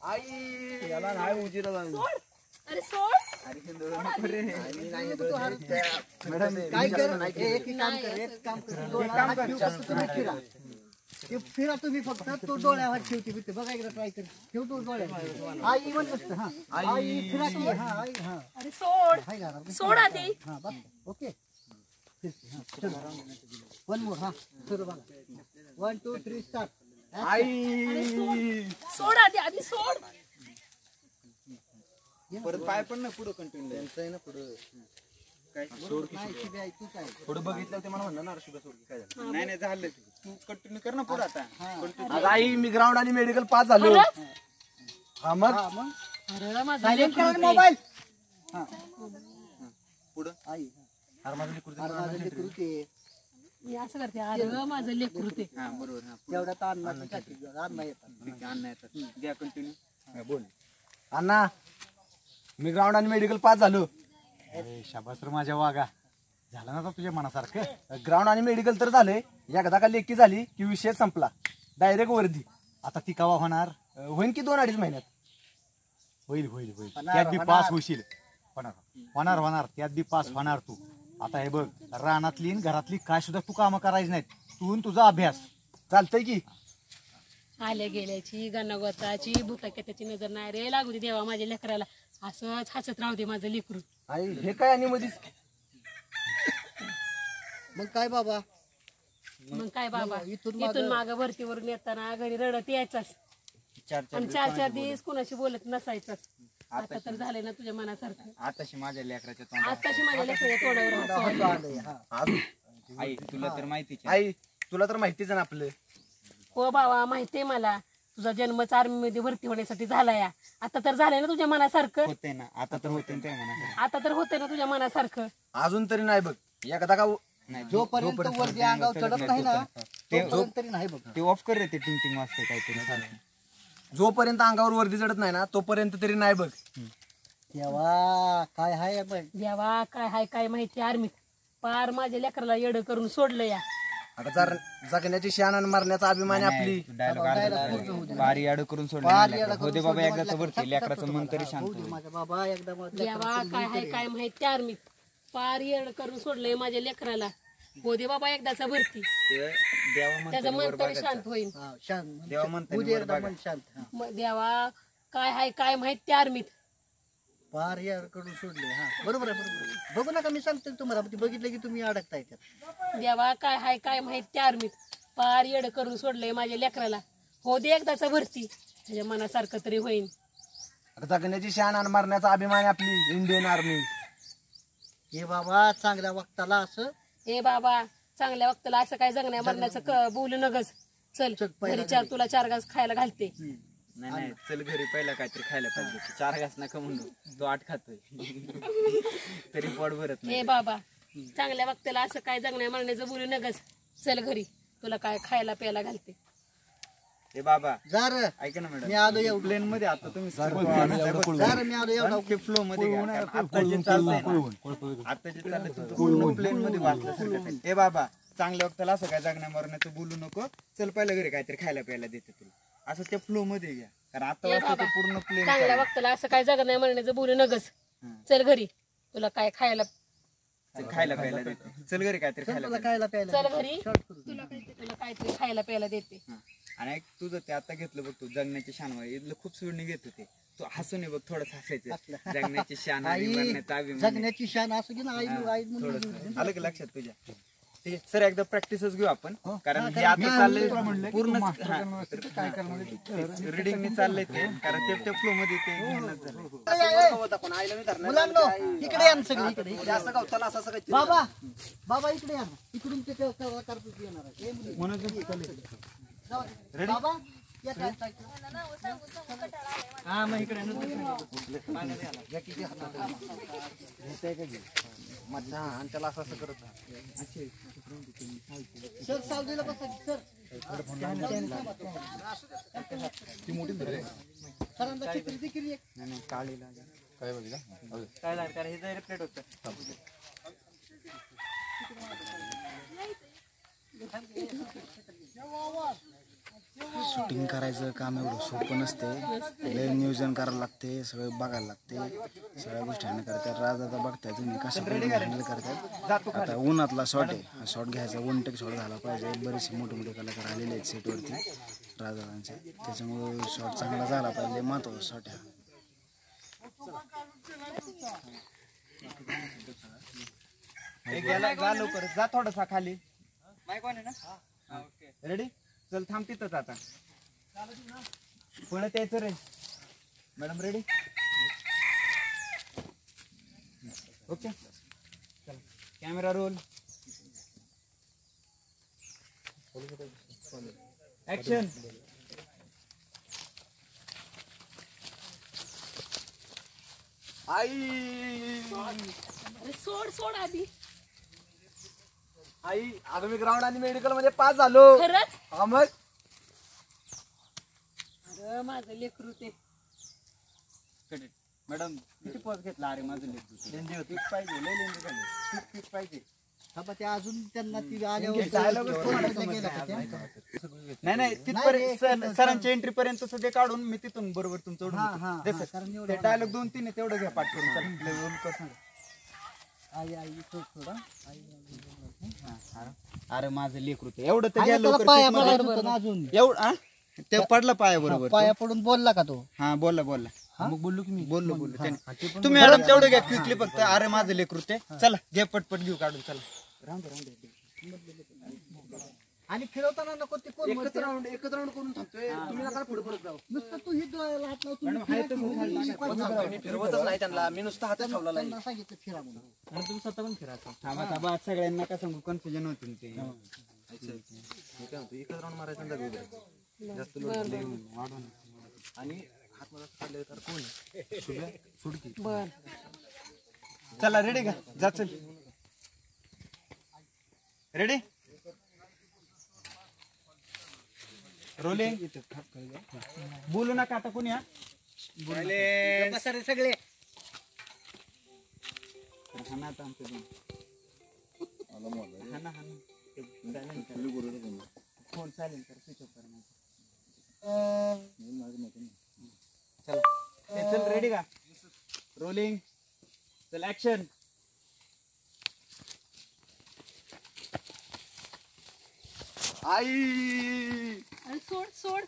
आई याला नाही उजिरा जाऊन अरे सोड. मॅडम काय कर एक काम कर ते फिरा तुम्ही फक्त तो डोळ्यावर ठेवते भीती बघा एकदा ट्राय कर ठेव तो डोळ्यावर आई म्हण नसतं हा आई फिरा की हा आई हा अरे सोड सोड आधी. हा बस ओके वन मोर हा सुरू बघा 1 2 3 स्टार्ट आई सोड आधी सोड. परत पाय पण ना पुढे कंटिन्यू त्यांचं आहे ना पुढे काय सोड नाही तू काय पुढे बघितलं ते मला म्हणणार शुभ सोड काय झालं नाही झालं तू कंटिन्यू कर ना पुढे आता आई मी ग्राउंड आणि मेडिकल पास झालो. हा मग अरे माझा सायलेंट करा मोबाईल हा पुढे आई अरे माझं लेकरू ते मी असं करते. अरे माझं लेकरू ते. हा बरोबर हा तेवढा तर अण्णा येतात द्या कंटिन्यू बोल. अण्णा मी ग्राउंड आणि मेडिकल पास झालो. अरे शाबास रे माझ्या वागा झालं ना तुझ्या मनासारखं. ग्राउंड आणि मेडिकल तर झाले एकदा का लेखी झाली की विषय संपला डायरेक्ट वर्दी. आता ती कवा होणार? होईन की 2-2.5 महिन्यात होईल होईल होईल त्यात बी पास होशील. होणार होणार त्यात बी पास होणार तू. आता हे बघ रानातली घरातली काय सुद्धा तू कामं करायची नाहीत तू तुझा अभ्यास चालतंय की. आल्या गेल्याची गणगोताची भुताक्याची नजर नाही रे लागू दे देवा माझ्या लेकराला. असंच हसत राहू दे माझं लेकरू. आई हे काय आणि मधीच मग काय बाबा मग काय बाबा इथून इथून माग भरतीवरून येताना घरी रडत यायचाच आणि 4-4 दिवस कुणाशी बोलत नसायचाच. आता तर झालंय ना तुझ्या मनासारखं. आताशी माझ्या लेकराच्या आताशी माझ्या लेकराच्या तोंडावर आई तुला तर माहितीच आई तुला तर माहितीच आहे ना आपलं. हो बाबा माहितीये मला तुझा जन्मच आर्मी मध्ये भरती होण्यासाठी झाला या. आता तर झालंय ना तुझ्या मनासारखं. होते ना आता तर होते आता तर होते ना तुझ्या मनासारखं. अजून तरी नाही बघ एकदा का जोपर्यंत वरती अंगावर चढत नाही ना तोपर्यंत तरी नाही बघ. ते ऑफ कर रे ते टिंग वाजते काहीतरी. जोपर्यंत अंगावर वर्दी चढत नाही ना तोपर्यंत तरी नाही बघ. देवा काय हाय बघ देवा काय हाय काय माहिती आर्मीत पार माझ्या लेकराला येडं करून सोडलं या. आता जर जगण्याची शान आणि मरण्याचा अभिमान आहे आपली. बारी आड करून सोडलं होते बाबा एकदा वरती लेकराचं मन तरी शांत होईल. माझा बाबा एकदा देवा काय हाय काय माहिती आर्मीत पार येडं करून सोडलंय माझ्या लेकराला. हो दे बाबा एकदाचा भरती त्याचं मन तरी शांत होईल. देवा काय हाय काय माहिती आर्मीत पार यार कडून सोडले. हा बरोबर आहे बरोबर. बघू नका मी सांगते तुम्हाला बघितलं की तुम्ही अडकताय त्यात. देवा काय हाय काय माहिती आर्मीत पार येड करून सोडलंय माझ्या लेकराला. हो दे एकदाचा भरती त्याच्या मनासारखं तरी होईल. जगण्याची शान आणि मरण्याचा अभिमान आहे आपली इंडियन आर्मी. हे बाबा चांगल्या वक्ताला असं हे बाबा चांगल्या वक्ताला असं काय जगण्या मरण्याचं बोलू नगस. चल घरी तुला 4 घास खायला घालते. नाही चल घरी पहिला काहीतरी खायला पाहिजे. 4 घास नका म्हणू तो 8 खातोय तरी पोट भरत नाही. हे बाबा चांगल्या वक्ताला असं काय जगण्या मरण्याचं बोलू नगस. चल घरी तुला काय खायला प्यायला घालते. हे बाबा जार ऐका ना मॅडम मी आलो एवढं प्लेन मध्ये आता तुम्ही जार मी आलो एवढा फ्लो मध्ये आता जे चाललंय पूर्ण प्लेन मध्ये वाचलं. हे बाबा चांगल्या वक्ताला असं काय जगण्या मरण्याचं बोलू नको. चल पहिलं घरी काहीतरी खायला प्यायला देते तुला असं त्या फ्लो मध्ये घ्या. कारण आता वाजता पूर्ण प्लेन चांगल्या वक्ताला असं काय जगण्या मरण्याचं बोलू नगस. चल घरी तुला काय खायला प्यायला देते. चल घरी काहीतरी खायला प्यायला चल घरी तुला काहीतरी खायला प्यायला देते. आणि तुझं ते आता घेतलं बघ तू जगण्याची शान इथलं खूप सोडणी घेत होते तू हसून बघ थोडं हसायचं. जगण्याची शान आणि मरण्याचा अभिमान जगण्याची शान असू की ना आई आलं का लक्षात तुझ्या. ठीक आहे सर एकदा प्रॅक्टिसच घेऊ आपण कारण हे आता चाललंय पूर्ण रिडिंग चाललंय ते कारण ते फ्लो मध्ये ते मुलांनो इकडे या सगळे इकडे. बाबा बाबा इकडे या इकडून ते करतो येणार बाबा हा मग इकडे आणि त्याला असं असं करत सर सावलीला बसा सर. सरांचा चित्र देखील काय लागलं कारण हे डायरेक्ट प्लेट होतं. शूटिंग करायचं काम एवढं सोपं नसते, लय नियोजन करायला लागते, सगळं बघायला लागते, सगळ्या गोष्टी हँडल करतात. राज आता बघताय तुम्ही कसं हँडल करतात. आता उन्हातला शॉट आहे, शॉट घ्यायचा, 1 टेक शॉट झाला पाहिजे. बरेचसे मोठे मोठे कलाकार आलेले आहेत सेटवरती राजांचे, त्याच्यामुळे शॉट चांगला झाला पाहिजे, महत्त्वाचा शॉट आहे. जा लवकर, जा थोडासा खाली. रेडी, चल थांब तिथंच आता. पळत यायचं रे. Madam ready, okay. चल कॅमेरा रोल, ऍक्शन. आई अरे सोड सोड आधी. आई अगं मी ग्राउंड आणि मेडिकल मध्ये पास झालो. खरंच? हा मग अरे माझं लेकरू ते. मॅडम किती पॉज घेतला? अरे माझं लेंदी होती पाहिजे, लय लेंदी झाली, पीक पाहिजे. हा पण ते अजून त्यांना ती आल्यावर नाही नाही तिथपर्यंत सरांच्या एंट्री पर्यंत सध्या काढून मी तिथून बरोबर तुमचं ओढून ते डायलॉग 2-3 आहे तेवढं घ्या पाठ करून. आई आई थोडा अरे माझं लेकरू ते एवढं तर घ्या त्याला लवकर पाया check मध्ये. पडायला होतं ना अजून. एवढं ते पडला पाया बरोबर. पाया पडून बोलला का तो? हा बोलला मग बोललो की मी बोललो तुम्ही मॅडम तेवढं घ्या क्विकली फक्त. अरे माझं लेकरू ते. चला घे पटपट घेऊ काढून. चला राहून दे. आणि खेळवताना नको ते कोण एकच राऊंड करून थांबतोय. तुम्ही नका पुढे परत जाऊ. नुसतं तू ही डोळ्याला हात लावतो. मी फिरवतच नाही त्यांना, मी नुसतं हातात ठेवला नाही. त्यांना सांगितलं फिरा म्हणून. आणि तुम्ही स्वतः पण फिरायचं. थांबा सगळ्यांना का सांगू कन्फ्युजन होतील ते. एकच राऊंड मारायचं आणि जाऊ. जास्त लोड आणि हात मला काढले तर कोण सुडकी. बर चला रेडी का? जा चल. Ready rolling. बोलू नका आता कोणी. सगळे फोन सायलेंट कर, स्विच ऑफ कर. चल चल रेडी का? रोलिंग. चल ऍक्शन. आई अरे सोड सोड.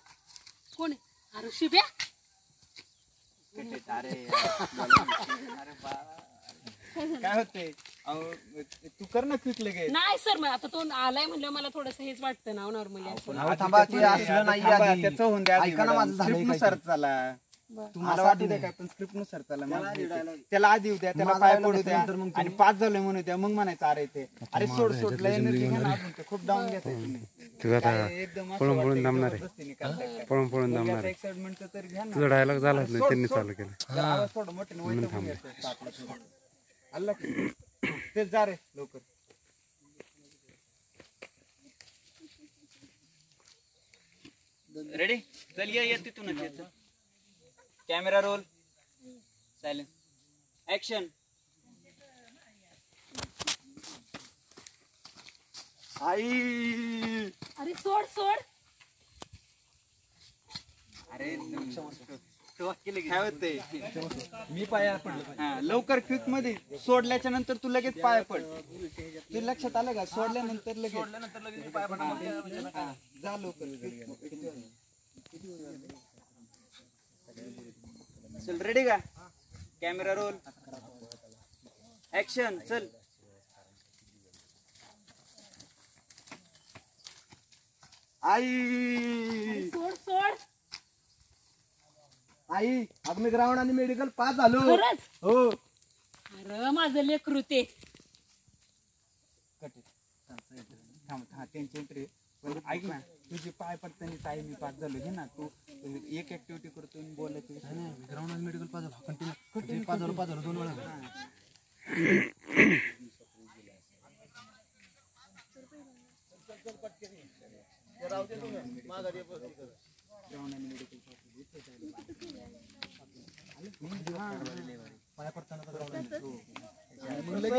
कोण आहे? अरे शिब्या. काय होते? तू कर ना क्विक लगेच. नाही सर, मग आता तो आलाय म्हणलं मला थोडस हेच वाटतं ना नॉर्मली असं. थांबा, ते असलं नाही आधी. त्याचं होऊन द्या. ऐका ना, माझं झालंय स्क्रिप्ट काय नुसार चला. तुम्हाला वाटू द्या काय पण स्क्रिप्ट नुसार चला. त्याला आधी येऊ द्या, त्याला पाय पडू द्या आणि पास झालोय म्हणू द्या. मग म्हणायचं अरे ते अरे सोडलं एनर्जी घ्या ना. अजून ते खूप डाऊन घेताय तुम्ही. एकदम पळून दमणार आहे. एक्साइटमेंट तर घ्या ना. डायलॉग झालाच नाही, त्यांनी चालू केलं. आवाज थोडा मोठ्याने अल्ला ते जा रे लवकर. रेडी चल ये तिथूनच येत. Camera roll, silence, action. आई अरे सोड सोड. अरे काय होतंय? मी पाया पडलो. लवकर क्विक मध्ये सोडल्याच्या नंतर तू लगेच पाया पड. तू लक्षात आलं का? सोडल्यानंतर लगेच पाया पड. जा लवकर. चल रेडी का? Camera roll, action. चल. आई सोड सोड. आई अगं मी ग्राउंड आणि मेडिकल पास झालो. खरंच? हो. अरे माझं लेकरू ते. त्यांची एंट्री. ऐक ना, तुझी पाय पडताना आई मी पास झालो. घे ना तू एक ऍक्टिव्हिटी करतो बोलायची. ग्राउंड आणि मेडिकल पास झालो. कंटिन्यू पास झालो 2 वेळा.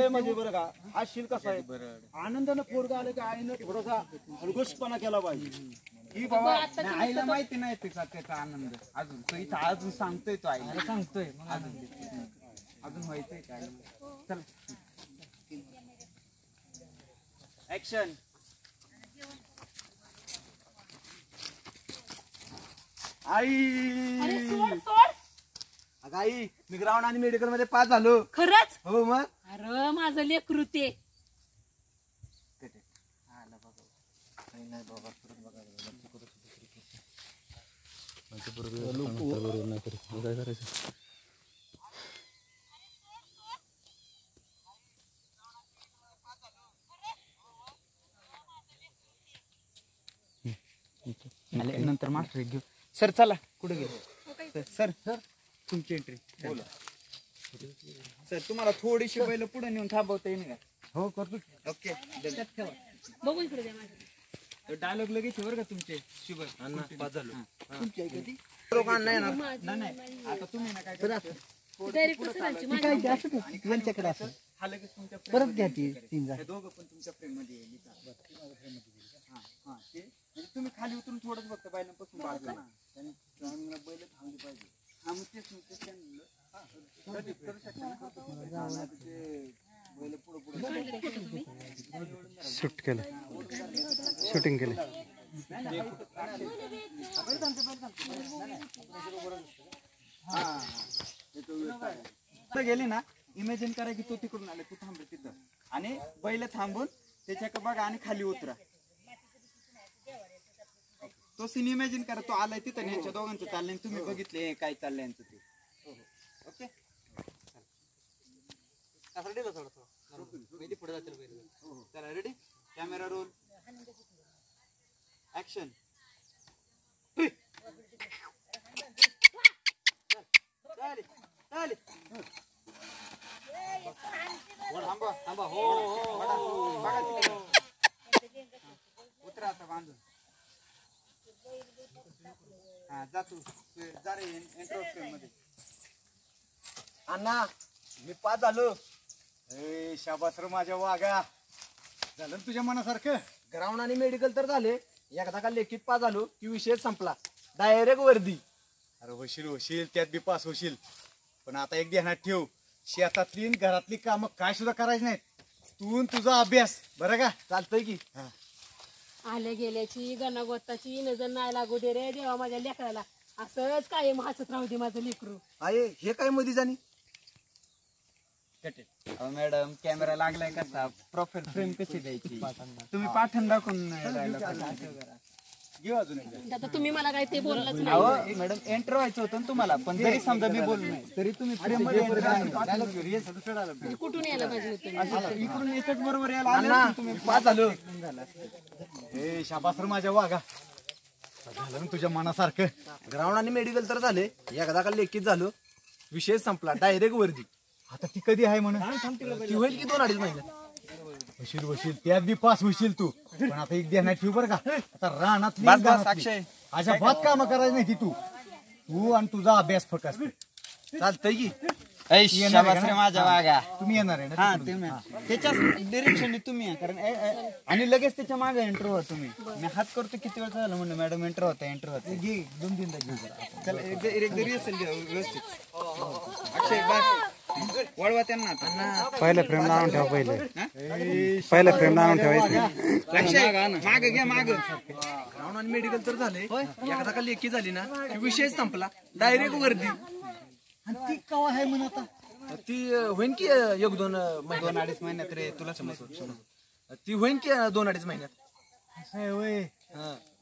म्हणजे बरं का हा शील कसा आहे, आनंदानं पोरगा आलं की आईनं थोडासा हलगोसपणा केला पाहिजे. ही बाबा नाही, आईला माहिती नाही त्याचा आनंद अजून तो इथं अजून सांगतोय तो आईला सांगतोय अजून व्हायचंय काय चल ऍक्शन आई अरे सोड सोड. अगं आई मी ग्राउंड आणि मेडिकल मध्ये पास झालो. खरंच? हो मग अरे माझं लेकरू ते. नंतर मास्टर घेऊ सर चला कुठे गेले सर सर तुमची एंट्री बोला सर तुम्हाला थोडीशी बैल पुढे नेऊन थांबवता येईल का हो करतो. ओके बघू इकडे द्या माझ्या. डायलॉग लगेच बरं का तुमचे शुभ पास झालो. तुमची आहे का ती? लोकांना नाही येणार. नाही आता तुम्ही ना काय करा डायरेक्ट सरांची ती काय ते असं नाही. यांच्याकडे असं हा लगेच तुमच्या परत घ्या ती 3 हे दोघं पण तुमच्या फ्रेम मध्ये येईल हा हा ते म्हणजे तुम्ही खाली उतरून थोडंच फक्त बैलांपासून बाजूला बैल थांबली पाहिजे हा मग तेच त्यांना करू शकता बैल पुढे पुढे शूट केलं शूटिंग केलं. गेली ना इमॅजिन करा की तो तिकडून आला तू थांबले तिथं आणि बैल थांबून त्याच्या बघा आणि खाली उतरा तो सीन इमॅजिन करा तो आलाय तिथं यांच्या दोघांचं चाललंय तुम्ही बघितले काय चाललंय यांचं ते ओके चला रेडी कॅमेरा रोल ऍक्शन थांबा थांबा हो उतरा आता बांधून हा जा तू जा रे एंट्रो फ्रेम मध्ये अण्णा मी पास झालो. ए शाबास रे माझ्या वागा झालं ना तुझ्या मनासारखं. ग्राउंड आणि मेडिकल तर झाले. एकदा का लेखित पास झालो की विषय संपला. डायरेक्ट वर्दी. अरे होशील होशील त्यात बी पास होशील पण आता एक ध्यानात ठेव शेतातली आणि घरातली कामं काय सुद्धा करायची नाहीत. तू आणि तुझा अभ्यास बरं का चालतंय की. आल्या गेल्याची गणागोताची नजर नाही लागू दे रे देवा माझ्या लेकराला. असंच कायम हसत राहू दे माझं लेकरू. आहे हे काय मध्ये जाणी. मॅडम कॅमेरा लागलाय कसा प्रोफाईल फ्रेम कशी द्यायची तुम्ही पाठण दाखवून घेऊ अजून एकदा. आता तुम्ही मला काय ते बोललंच नाही. अहो मॅडम एंटर व्हायचं होतं ना तुम्हाला पण जरी समजा मी बोललो नाही तरी तुम्ही फ्रेम मध्ये कुठून यायला पाहिजे होतं. इकडून एकच बरोबर यायला आले अण्णा असते तुम्ही पास झालो. ए शाबास रे माझ्या वागा झालं ना तुझ्या मनासारखं. ग्राउंड आणि मेडिकल तर झाले. एकदा का लेखित झालो विषय संपला. डायरेक्ट वर्दी. आता ती कधी आहे म्हणून ती होईल की 2-2.5 महिन्यात. होशील होशील त्यात बी पास होशील तू पण आता एक ध्यानात ठेव बरं का आता रानात बस बस अक्षय अशा भात काम करायची नाही ती तू आणि तुझा अभ्यास फक्त चालतंय की. माझ्या वागा तुम्ही येणार आहे हा ना ते त्याच्या डिरेक्शन तुम्ही आहे. कारण आणि लगेच त्याच्या मागे एंटर व्हा तुम्ही. मी हात करतो किती वेळ झालं म्हणलं मॅडम एंटर होता एंटर होता घे 2-3दा घेऊ जरा. चला एकदा रिहर्सल घ्या व्यवस्थित. अक्षय बस वळवा त्यांना आता. पहिलं फ्रेम लावून ठेवा पहिलं फ्रेम लावून ठेवायचं. अक्षय माग घ्या माग ग्राउंड आणि मेडिकल तर झाले. एकदा का लेखी झाली ना की विषय संपला. डायरेक्ट वर्दी. आणि ती कवा आहे म्हणून आता ती होईन की 1-2 महिने. 2-2.5 महिन्यात रे तुला समजतो. ती होईन की 2-2.5 महिन्यात. असं आहे होय.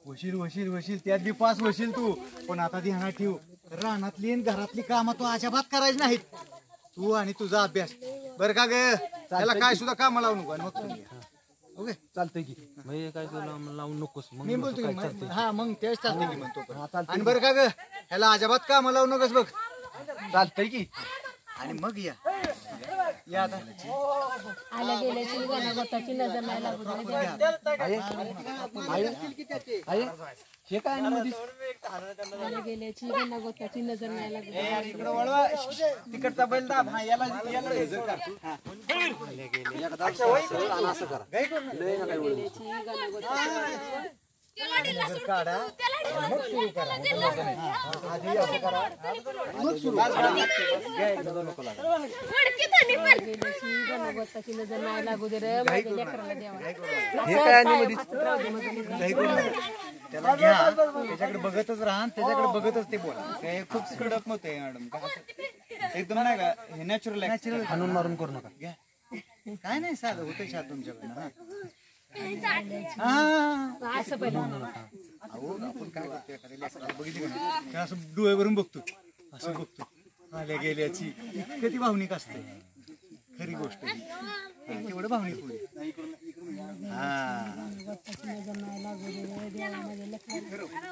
होशील होशील होशील त्यात बी पास होशील तू पण आता ध्यानात ठेव रानातली आणि घरातली कामं तू अजिबात करायची नाहीत. तू आणि तुझा अभ्यास बरं का ग त्याला काय सुद्धा काम लावू नको. आणि मग तुम्ही ओके चालतंय की. काय लावून नकोस. मी बोलतो की हा मग तेच चालतंय की म्हणतो. आणि बरं का ग ह्याला अजिबात काम लावू नकोस बघ. चालतंय की. आणि मग या आता आल्या गेल्याची गणागोताची नजर नाही लागू दे. आहे हे काय आणि मध्ये आल्या गेल्याची गणागोताची नजर नाही लागू दे. इकडे वळवा तिकडचा बैल दाब. हा याला असं करा. गेल्याची गणागोताची वगैरे काढा मग सुरू करा. आधी असं करा मग सुरू बंदोबस्ताची नजर नाही लागू दे रे माझ्या लेकराला देवा. त्याला घ्या त्याच्याकडे बघतच राहा त्याच्याकडे बघतच ते बोला. हे खूप कडक मत आहे मॅडम एकदम नाही का हे नॅचरल नॅचरल हाणून मारून करू नका. घ्या काय नाही साधं होतं शाळा तुमच्याकडनं असं पहिलं अहो आपण काय करतो एखाद्या लेकराला बघितली का नाही असं डोळ्यावरून बघतो असं बघतो आल्या गेल्याची किती भावनिक असते खरी गोष्ट तेवढं भावनिक होईल.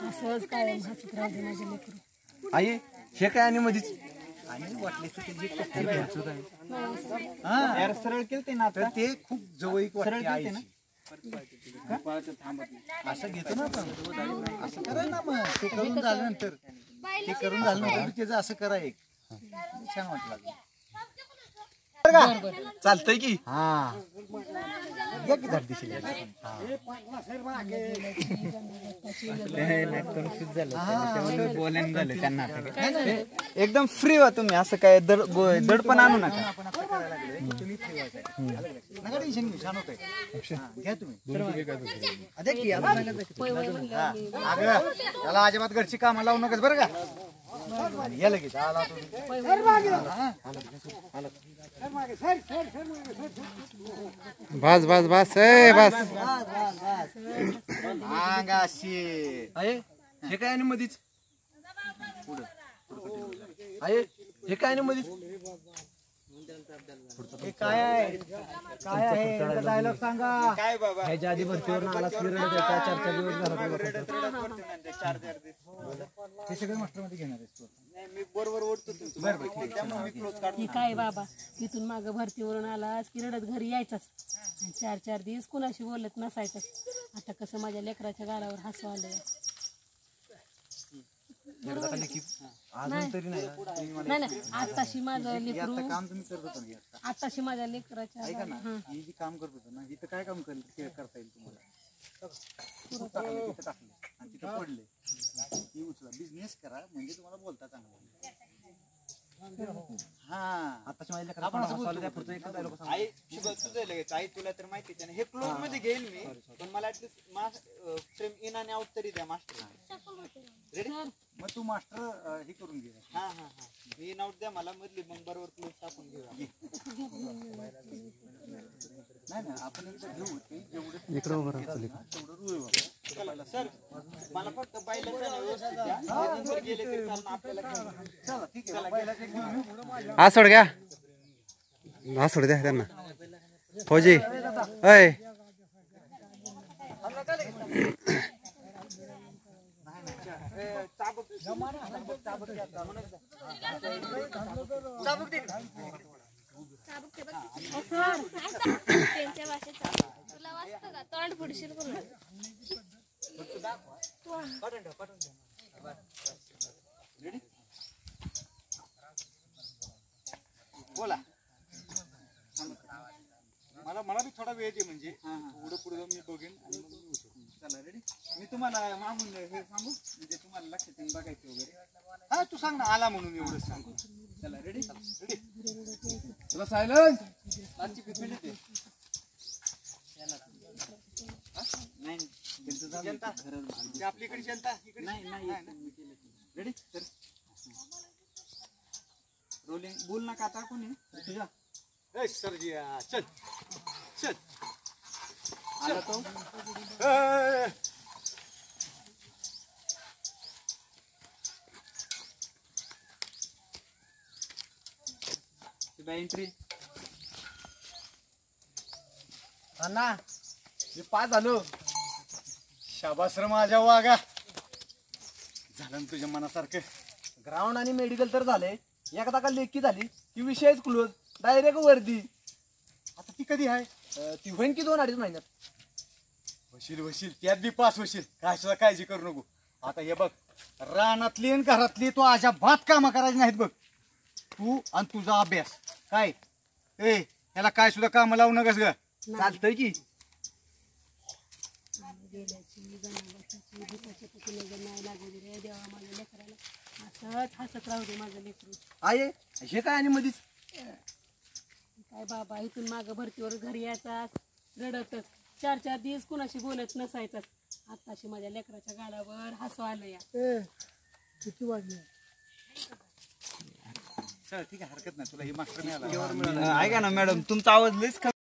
असंच काय हसत राहू दे माझ्या लेकरू. आई हे काय आणि मधीच आणि वाटले सरळ केलं ना तर ते खूप जवळीक वाटते आईची. असं घेतो ना आपण असं करा ना मग ते करून झाल्यानंतर त्याचं असं करा एक छान वाटलं. चालतंय की हा या की झाड दिसेल एकदम फ्री व्हा तुम्ही असं काय दडपण आणू नका. तुम्ही नका टेन्शन घेऊ छान होतंय. घ्या तुम्ही त्याला अजिबात घरची कामं लावू नका बरं का. या लगेच आला बस बस बस ए बस. अंगाशी आहे हे काय आणि मधीच आहे हे काय आणि मधीच हे काय आहे काय आहे डायलॉग सांगा. काय बाबा ह्याच्या आधी भरतीवर आला 4-4 दिवस झाला. हे सगळं मास्टर मध्ये घेणार आहेस तू. मी बरोबर ओढतो त्यामुळे मी क्लोज काढतो. ही काय बाबा तिथून मागं भरतीवरून आलास की रडत घरी यायचाच आणि 4-4 दिवस कुणाशी बोलत नसायचं. आता कसं माझ्या लेकराच्या गालावर हसू आलंय. अजून तरी नाही नाही आताशी माझं लेकरू काम तुम्ही करत होता ना. आताशी माझ्या लेकराच्या ऐका ना ही जी काम करत होता ना इथं काय काम करता येईल तुम्हाला. तिथं टाकलं आणि तिथं पडले ती उचला बिझनेस करा म्हणजे तुम्हाला बोलता चांगलं. हा आताच्या माझ्या आपण असं बोलतो. आई शुभ तुझं लगेच आई तुला तर माहितीच आहे ना हे क्लोज मध्ये घेईल मी पण मला ऍटलीस्ट फ्रेम इन आणि आउट तरी द्या मास्टर. रेडी मग तू मास्टर हे करून घे. हा हा हा इन आउट द्या मला मधली मग बरोबर क्लोज टाकून घेऊया. नाही ना आपण एकदा घेऊ ते जेवढं इकडे उभं राहा. तेवढं रुळ सर मला फक्त बायला व्यवस्थित द्या नंतर गेले तरी चालणार आपल्याला चला ठीक आहे. पहिलाच एक घेऊन येऊ. हा सोड घ्या हा सोड द्या त्यांना. फौजी अय त्यांच्या भाषेचा तुला वाचतं का तोंड फुडशील करून बोला. मला बी थोडा वेळ दे म्हणजे पुढे पुढे जाऊन मी बघेन आणि मग मी उठू. चला रेडी मी तुम्हाला मागून हे सांगू म्हणजे तुम्हाला लक्षात येईल बघायचं वगैरे. हा तू सांग ना आला म्हणून एवढंच सांगू. चला रेडी रेडी तुला सायलन्स आजची पिपली ते नाही जनता ते आपली इकडे जनता इकडे नाही नाही रेडी सर रोलिंग बोल नका आता कोणी तुझ्या ए सरजी चल चल आला तो एंट्री अण्णा मी पास झालो. शाबासर माझ्या वागा झालं ना तुझ्या मनासारखं. ग्राउंड आणि मेडिकल तर झाले. एकदा का लेखी झाली की विषयच क्लोज डायरेक्ट वर्दी. आता ती कधी आहे. ती होईन की 2-2.5 महिन्यात. वशील त्यात बी पास होशील काय सुद्धा काळजी करू नको. आता हे बघ रानातली आणि घरातली तो अशा भात कामं करायची नाहीत बघ. तू आणि तुझा अभ्यास काय ए याला काय सुद्धा काम लावू नकस ग. चालतंय की भूताची पती नजर नाही लागू दे रे देवा माझ्या लेकराला. असंच हसत राहू दे माझं लेकरू. आहे हे काय आणि मधीच काय बाबा इथून मागं भरतीवर घरी यायचा रडतच 4-4 दिवस कुणाशी बोलत नसायचाच. आताशी माझ्या लेकराच्या गालावर हसू आलं या. किती वाजले चल ठीक आहे हरकत नाही तुला ही मास्टर मिळाला ऐका ना मॅडम तुमचा आवाज लयच